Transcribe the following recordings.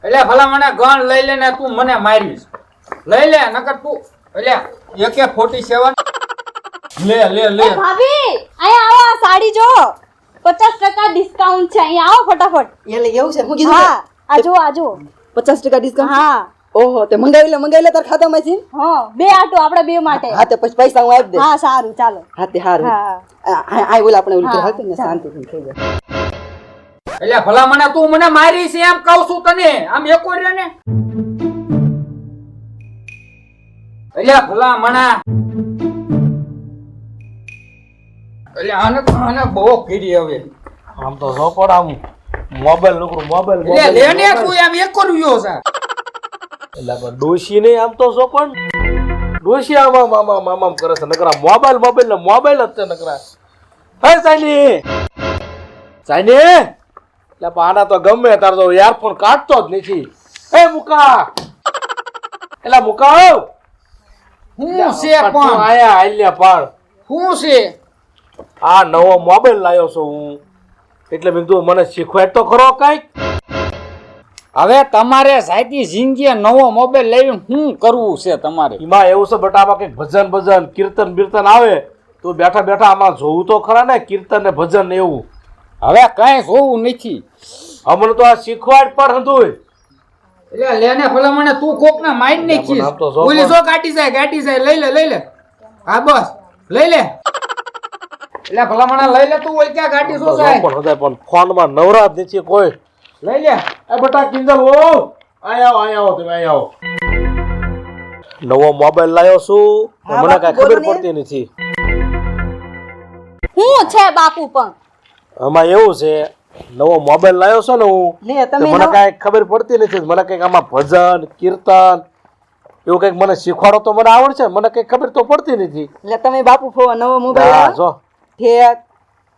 એટલે ભલા મને ગન લઈ લે ને તું મને મારીશ. લઈ લે નકર તું એટલે AK-47 લે લે લે. ભાભી અહીંયા આવો, આ સાડી જો 50% ડિસ્કાઉન્ટ છે. અહીંયા આવો ફટાફટ. એટલે એવું છે હું કીધું હા આ જો 50% ડિસ્કાઉન્ટ હા ઓહો તે મંગાવી લે તાર ખાતામાંથી હા બે આટો આપણે બે માટે. હા તે પછી પૈસા હું આપી દે હા સારું ચાલો. હા તે હારું હા આ બોલ આપણે ઓલી હાલ ને શાંતિથી થઈ જાય એટલે ભલા મને તું મને મારીશ એમ કહું છું તને. આમ એકો રે ને એટલે ભલા મણા એટલે આને બહુ કરી હવે. આમ તો જો પણ આમ મોબાઈલ નુકરો મોબાઈલ એટલે લે ને તું એમ એકો રહ્યો છે. એટલે પણ ડોશી નહીં આમ તો જો પણ ડોશી આમ કરે છે નકરા મોબાઈલ ને મોબાઈલ જ છે નકરા. હે સાઈની એટલે પાના તો ગમે તાર તો યારફોન કાઢતો જ નથી. એ મુકા એટલે મુકા હું છે પણ આયા આલ્યા પણ હું છે આ નવો મોબાઈલ લાવ્યો છું હું એટલે મેં કીધું મને શીખવાડ તો ખરો કઈક. હવે તમારે સાચી જિંદગી નવો મોબાઈલ લઈને શું કરવું છે તમારે? એમાં એવું છે બટા આમાં કઈક ભજન કીર્તન બીર્તન આવે તો બેઠા બેઠા આમાં જોવું તો ખરા ને કીર્તન ને ભજન ને એવું. હવે કઈ જોવું નથી. અમને તો આ શીખવાડ પણ હતું. એટલે લેને ભલા મને તું કોક ના માઇન્ડ નાખીશ. આમ તો જો ઓલી જો ગાડી જાય લઈ લે હા બસ લઈ લે. એટલે ભલા મને લઈ લે તું ઓય ક્યાં ગાડી જો જાય પણ ફોન માં નવરાત નથી કોઈ. લઈ લે. એ બટા કિંજલ ઓ આયા આવો તમે આયા આવો. નવો મોબાઈલ લાવ્યો છું મને કઈ ખબર પડતી નથી. હું છે બાપુ પણ આમાં એવું છે નવો મોબાઈલ લાવ્યો છે ને હું લે તો તમે મને કઈ ખબર પડતી નથી. મને કઈક આમાં ભજન કીર્તન એવું કઈક મને શીખવાડો તો મને આવડશે. મને કઈ ખબર તો પડતી નથી. એટલે તમે બાપુ ફો નવો હા મોબાઈલ જો ઠેક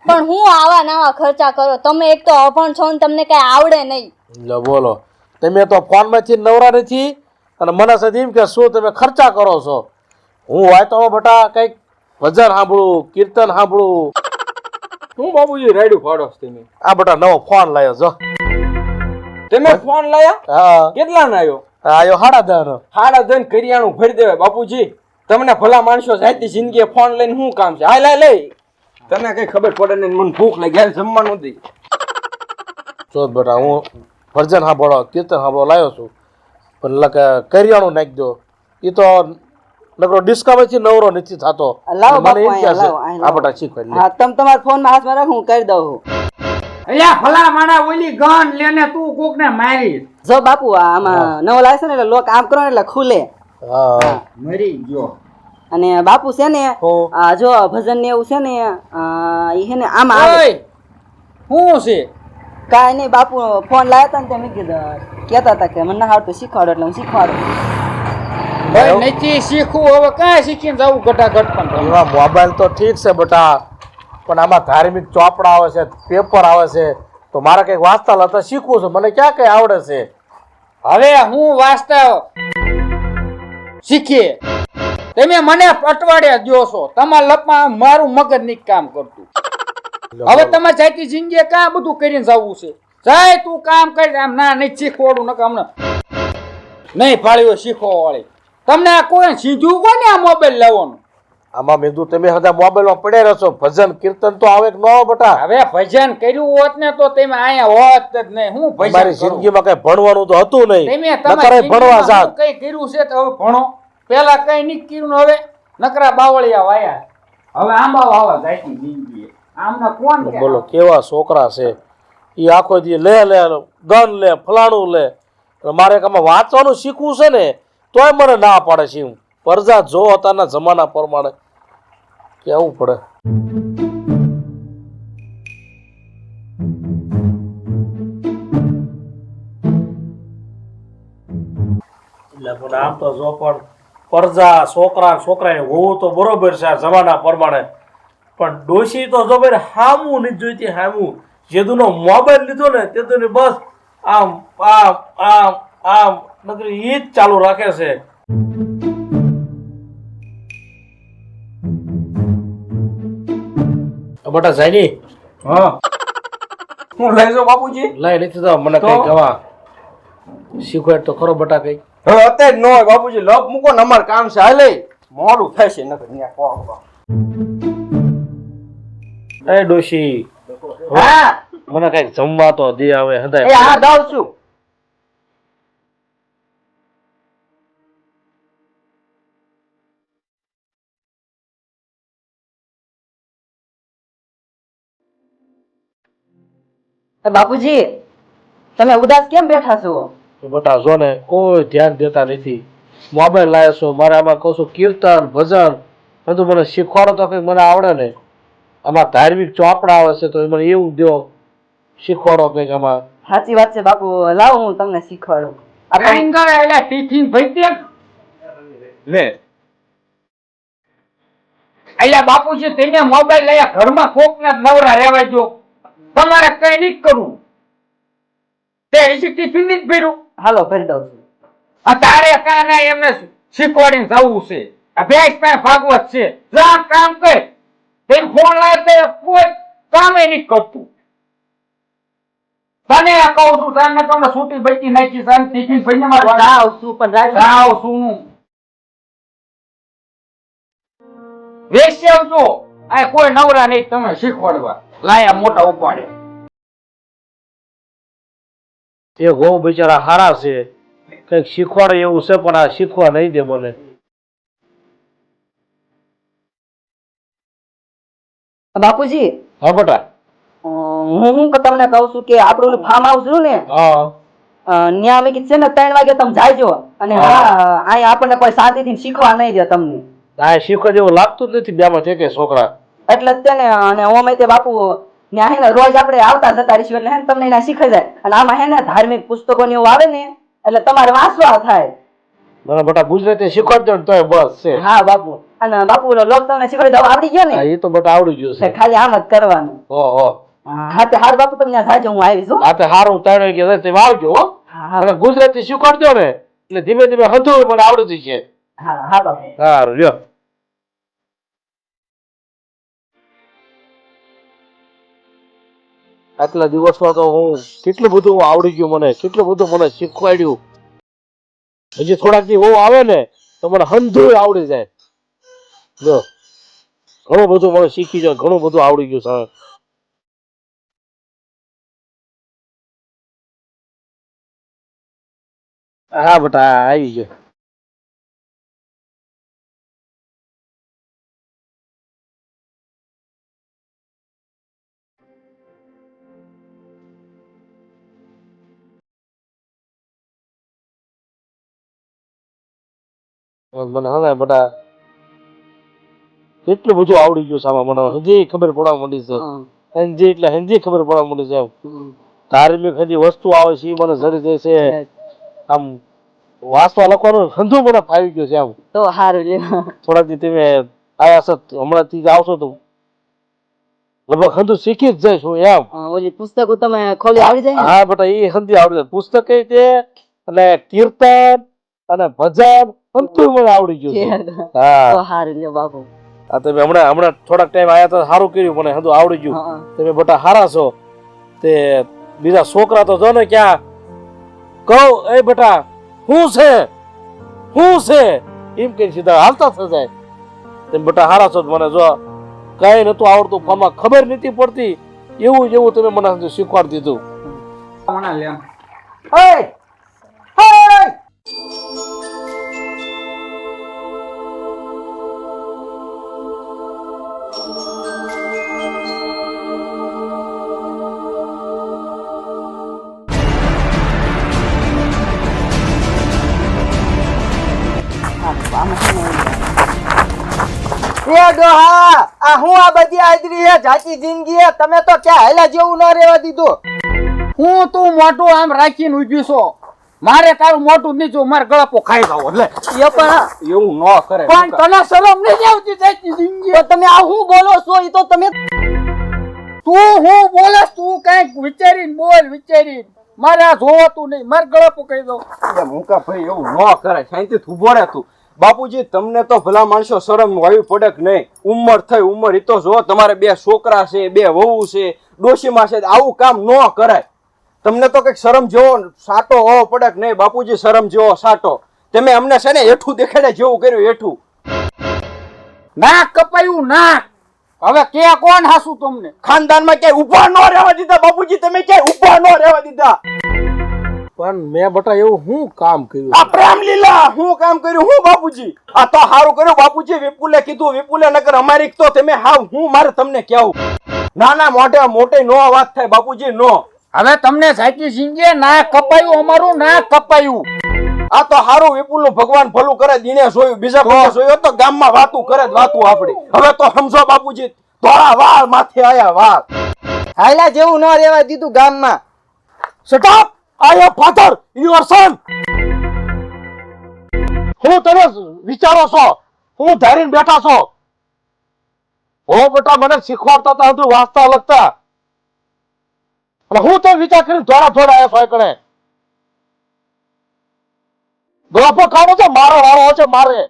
પણ હું આવા નવા ખર્ચા કરો. તમે એક તો અભણ છો ને તમને કઈ આવડે નહીં. લો બોલો તમે તો ફોન માંથી નવરા નથી અને મને સાથે એમ કે શું તમે ખર્ચા કરો છો. હું હોય તો બટા કઈક ભજન સાંભળું કીર્તન સાંભળું. હું બાબુજી રાડ્યું ફાડો તમે. આ બટા નવો ફોન લાવ્યો જો. તમે ફોન લાયા? હા કેટલા ના આવ્યો? આયો 10.5 હાડા દન કરિયાણું ભરી દેવાય બાપુજી. તમને ભલા માણસો જાતી જિંદગી ફોન લઈને શું કામ છે? હાલ લઈ તને કઈ ખબર પડે ને મને ભૂખ લાગી હાલ જમવાનું દે. જો બેટા હું ભજન સાંભળો કીર્તન સાંભળો લાવ્યો છું પણ કરિયાણું નાખી દો. એ તો નકરો ડિસ્કાઉન્ટ નવરો નથી થતો. લાવો મને એમ બાપુ, કહે છે લાવો, આ બટા શીખવાડ લે. હા તમે તમારા ફોન માં હાથમાં રાખો હું કરી દઉં. અલ્યા ભલા માણા ઓલી ગન લેને તું કોક ને મારી. જો બાપુ આમાં નવો લાવે છે ને એટલે લોક આમ કરો ને એટલે ખુલે. હા મરી ગયો. અને બાપુ છે ને હો. આ જો ભજન ને એવું છે ને ઈ છે ને આમ આવે. ઓય શું છે? કાંઈ નહીં બાપુ ફોન લાવ્યા હતા ને તે મેં કીધું કહેતા હતા કે મને ના આવડતું શીખવાડો એટલે હું શીખવાડું. ભાઈ નથી શીખવું હવે કાંઈ શીખીને જવું ઘટાઘટ પણ. એમાં મોબાઈલ તો ઠીક છે બટા પણ આમાં ધાર્મિક ચોપડા આવે છે પેપર આવે છે તો મારે કઈક વાંચતા લખતા શીખવું છે. મને ક્યાં કઈ આવડે છે. હવે હું વાસ્તવ શીખીએ તમે મને અટવાડ્યા દો છો. તમારા લપમાં મારું મગજ નહીં કામ કરતું. હવે તમે જાતી જિંદગી કાં બધું કરીને જવું છે? જાય તું કામ કરી. આમ ના નહીં શીખવાડું નકર હમણાં નહીં ફાળ્યો શીખવા વાળી. તમને આ કોઈ સીધું કોને આ મોબાઈલ લેવાનું? આમાં મેં કીધું તમે બધા મોબાઈલમાં પડ્યા રહો છો. ભજન કીર્તન તો આવે કે ન આવે બટા? હવે ભજન કર્યું હોત ને તો તમે અહીંયા હોત જ નહીં. હું ભજન મારી કરું? જિંદગીમાં કઈ ભણવાનું તો હતું તમે નહીં. તમારી નકર ભણવા જિંદગીમાં જાત. કઈ કર્યું છે તો હવે ભણો. પેલા કઈ નહીં કર્યું ને હવે નકરા બાવળિયા વાયા. હવે આંબા વાવા જાતી જિંદગી. આમના કોણ કે? બોલો કેવા છોકરા છે. એ આખો દી લે ગન લે ફલાણું લે. મારે આમાં વાંચવાનું શીખવું છે ને તોય મને ના પાડે છે. હું પરજા જો અત્યારના જમાના પ્રમાણે કેવું પડે. એટલે પણ આમ તો જો પણ પરજા છોકરાને હોવું તો બરોબર છે આ જમાના પ્રમાણે પણ ડોશી તો જો ભાઈ હામું નથી જોઈતી. હામું જેદુનો મોબાઈલ લીધો ને તે બસ આમ આમ આમ આમ નકરી ઈ જ ચાલુ રાખે છે. બટા સાઈની હા હું લઈ જાઉં બાપુજી? લઈ નથી તો મને તો? કઈ કવા શીખવાડ તો ખરો બટા કઈ. હવે અત્યારે ન હોય બાપુજી, લપ મૂકો ને અમારે કામ છે હાલે, મોડું થશે નકર ન્યા કહો. એ ડોશી હા મને કઈક જમવા તો દે આવે એ હદાય. હા દઉં છું. બાપુજી તમે ઉદાસ કેમ બેઠા છો? બટા જો ને કોઈ ધ્યાન દેતા નથી. મોબાઈલ લાવ્યો છો, મારે આમાં કહું છું કીર્તન ભજન બધું મને શીખવાડો તો કઈ મને આવડે ને. આમાં ધાર્મિક ચોપડા આવે છે તો એ મને એવું દો, શીખવાડો કઈક આમાં. સાચી વાત છે બાપુ, લાવો હું તમને શીખવાડું. કાંઈ કરે એટલે ટિફિન ભરી દે. લે એટલે બાપુજી તેને મોબાઈલ લઈ ઘરમાં કોકના જ નવરા રહેવા દો. તમારે કઈ નહીં કરવું. તે એસી ટિફિન નહીં ભર્યું. હાલો ભરી દઉં છું. આ તારે કાને એમને શીખવાડીને જવું છે. આ ભેંસ પાસે ભાગવત છે. જા કામ કર. તે ફોન લાવે તે કોઈ કામે નહીં કરતું. તને આ કહું છું સામે તમને છૂટી બચી નાખી સામે ટિફિન ભરીને મારે જાઉં છું પણ રાજ જાવ છું. વેશ્યાવ છો. આ કોઈ નવરા નહીં તમે શીખવાડવા. લાયા મોટા ઉપાડે. એ ગો બિચારા હારા છે, કઈક શીખવાડે એવું છે પણ આ શીખવા નહીં દે મને. બાપુજી હા બટા. હું તમને કહું છું કે આપણું ફાર્મ હાઉસ રહ્યું ને હા ન્યા વેગી છે ને 3 વાગે તમે જાયજો. અને હા અહીંયા આપણને કોઈ શાંતિથી શીખવા નહીં દે તમને. આ શીખવા જેવું લાગતું જ નથી બેમાં છે કે છોકરા. એટલે જ તેને અને ઓમે તે બાપુ ન્યા હે ને રોજ આપણે આવતા જતા રહીશું એટલે હે ને તમને એના શીખાઈ જાય. અને આમાં હે ને ધાર્મિક પુસ્તકો ને એવું આવે ને એટલે તમારે વાંચવા થાય. મને બટા ગુજરાતી શીખવાડજો ને તોય બસ છે. હા બાપુ, અને બાપુ લોક તમને શીખવાડી દો આવડી ગયો હા, ને એ તો બટા આવડી ગયું છે. ખાલી આમ જ કરવાનું. ઓહો. હા તે હાર બાપુ તમને જાજો હું આવીશ હો. આ તો હારું તારે કે તમે આવજો હો. હા અને ગુજરાતી શીખવાડજો ને એટલે ધીમે ધીમે હંધું મને આવડતું છે. હા હા બાપુ. સારું લ્યો. આટલા દિવસમાં તો હું કેટલું બધું આવડી ગયું, મને કેટલું બધું મને શીખવાડ્યું. હજી થોડાક દી હું આવે ને તો મને હંધું આવડી જાય. જો ઘણું બધું મને શીખી જાય, ઘણું બધું આવડી ગયું સાહેબ. હા બેટા આવી ગયો. મને હવે બેટા કેટલું બધું આવડી ગયું સામા, મને હજી ખબર પડવા માંડી છે. હજી એટલે હજી ખબર પડવા માંડી છે. ધાર્મિક હજી વસ્તુ આવે છે એ મને જરી જાય છે. આમ વાંચવા લખવાનું હંધું મને ફાવી ગયું છે. આમ તો સારું લ્યો. થોડાક દી તમે આયા છો હમણાં થી આવશો તો લગભગ હંધું શીખી જ જઈશું એમ. ઓલી પુસ્તકો તમે ખોલી આવડી જાય ને? હા બેટા એ હંધી આવડી જાય. પુસ્તક તે અને કીર્તન અને ભજન બધું મને આવડી ગયું છે. હા તો સારું લ્યો બાપુ. આ તમે હમણાં થોડાક ટાઈમ આયા તો સારું કર્યું, મને હંધું આવડી ગયું. હા તમે બેટા હારા છો. તે બીજા છોકરા તો જો ને ક્યાં કહું એ બેટા શું છે એમ કઈ સીધા હાલતા થઈ જાય. તમે બેટા હારા છો. મને જો કઈ નતું આવડતું, ફોનમાં ખબર નથી પડતી, એવું જેવું તમે મને શીખવાડી દીધું. હમણાં લે. ઓય ઓય એ ડોહા, આ હું આ બધી આદરી હે જાતી જિંદગી હે, તમે તો ક્યાં હેલા જેવું ન રહેવા દીધું. હું તું મોટું આમ રાખીને ઉભી છો. મારે તારું મોટું નીચું મારે ગળપો ખાઈ જાવ એટલે એ પણ એવું ન કરે. પણ તને શરમ નહીં આવતી જાતી જિંદગી. તો તમે આ હું બોલો છો એ તો તમે તું હું બોલસ તું કઈક વિચારીને બોલ વિચારીને. મારે આ જોવાતું નહીં, મારે ગળપો કહી દઉં. એ મુકા ભાઈ એવું ન કરે, શાંતિથી ઊભો રહે તું. બાપુજી તમને તો ભલા માણસો શરમ વાવી પડે કે નહીં? ઉંમર થઈ ઉંમર, એ તો જો તમારે 2 છોકરા છે, 2 વહુ છે, ડોશીમાં છે, આવું કામ ન કરાય. તમને તો કઈક શરમ જેવો સાટો હોવો પડે કે નહીં બાપુજી, શરમ જેવો સાટો. તમે અમને છે ને હેઠું દેખાડે જેવું કર્યું હેઠું. નાક કપાયું નાક. હવે કે કોણ હાસુ તમને? ખાનદાનમાં ક્યાંય ઉભા ન રહેવા દીધા બાપુજી, તમે ક્યાંય ઉભા ન રહેવા દીધા. પણ મેં બટા એવું શું કામ કર્યું? આ પ્રેમ લીલા હું કામ કર્યું હું બાપુજી? આ તો હારું કર્યું બાપુજી, વિપુલે કીધું. વિપુલે નકર અમારી તો તમે હાવ હું મારે તમને કેવું. નાના મોઢે મોટે નો વાત થાય બાપુજી, નો. હવે તમને સાચી સિંગે નાક કપાયું, અમારું નાક કપાયું. આ તો હારું વિપુલ નું ભગવાન ભલું કરે. દિને જોયું, બીજા કોઈ જોયું તો ગામમાં વાતું કરે જ વાતું આપડી. હવે તો સમજો બાપુજી, ધોળા વાળ માથે આયા વાળ. હાયલા જેવું ન રહેવા દીધું ગામમાં. Shut up! I am father, your son. હું તમે વિચારો છો? હું ધારીને બેઠા છો? ઓ બેટા મને શીખવાડતા હતા તું વાંચતા લખતા, અને હું તો વિચાર કરીને થોડા આવ્યા છો કણે. ગોપો ખાવાનો છે, મારો વાળો છે, મારે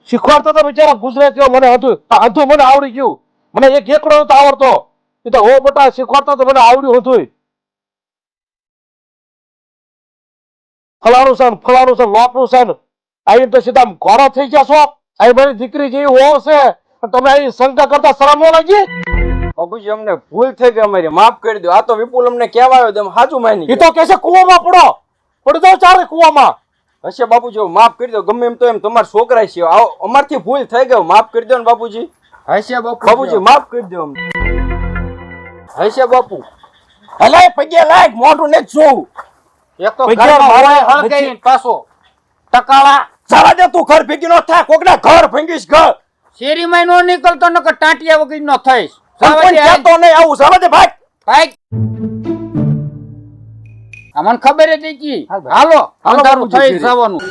શીખવાડતા હતા બિચારા ગુજરાતીઓ. મને હતું મને આવડી ગયું. મને એક એકડો નતો આવડતો. એ તો હો બેટા શીખવાડતા તો મને આવડ્યું હતું. ફલાણું છે ફલાણું છે લોપનું છે. આવીને તો સીધા ઘોડો થઈ ગયા છો. અહીં મારી દીકરી જેવી હોવ છે, તમે અહીં શંકા કરતા શરમ ન લાગી? બાપુજી અમને ભૂલ થઈ ગઈ, અમારી માફ કરી દો. આ તો વિપુલ અમને કહેવા આવ્યો, તમે સાચું માની એ તો કે છે કુવામાં પડી જાવ ચારે કુવામાં. હશે બાપુજી, માફ કરી દો. ગમે એમ તો એમ તમારા છોકરા છે, અમારથી ભૂલ થઈ ગયો, માફ કરી દો ને બાપુજી. હશે બાપુજી માફ કરી દો અમને. હશે બાપુ. હલાય પગે લાય, મોઢું ને જોવું. એક તો પૈકી ઘરમાં મારે હોય હળગાઈને પાછો ટકાળા. જવા દે તું, ઘર ભેગી નો થાય. કોકના ઘર ભેગીશ ઘર. શેરીમાં નો નીકળતો નકર ટાંટિયા વગર નો થઈશ. પણ કહેતો નહીં આવું. જવા દે ભાઈ. ભાઈ અમને ખબર જ હતી. હાલો અંધારું થઈ જવાનું.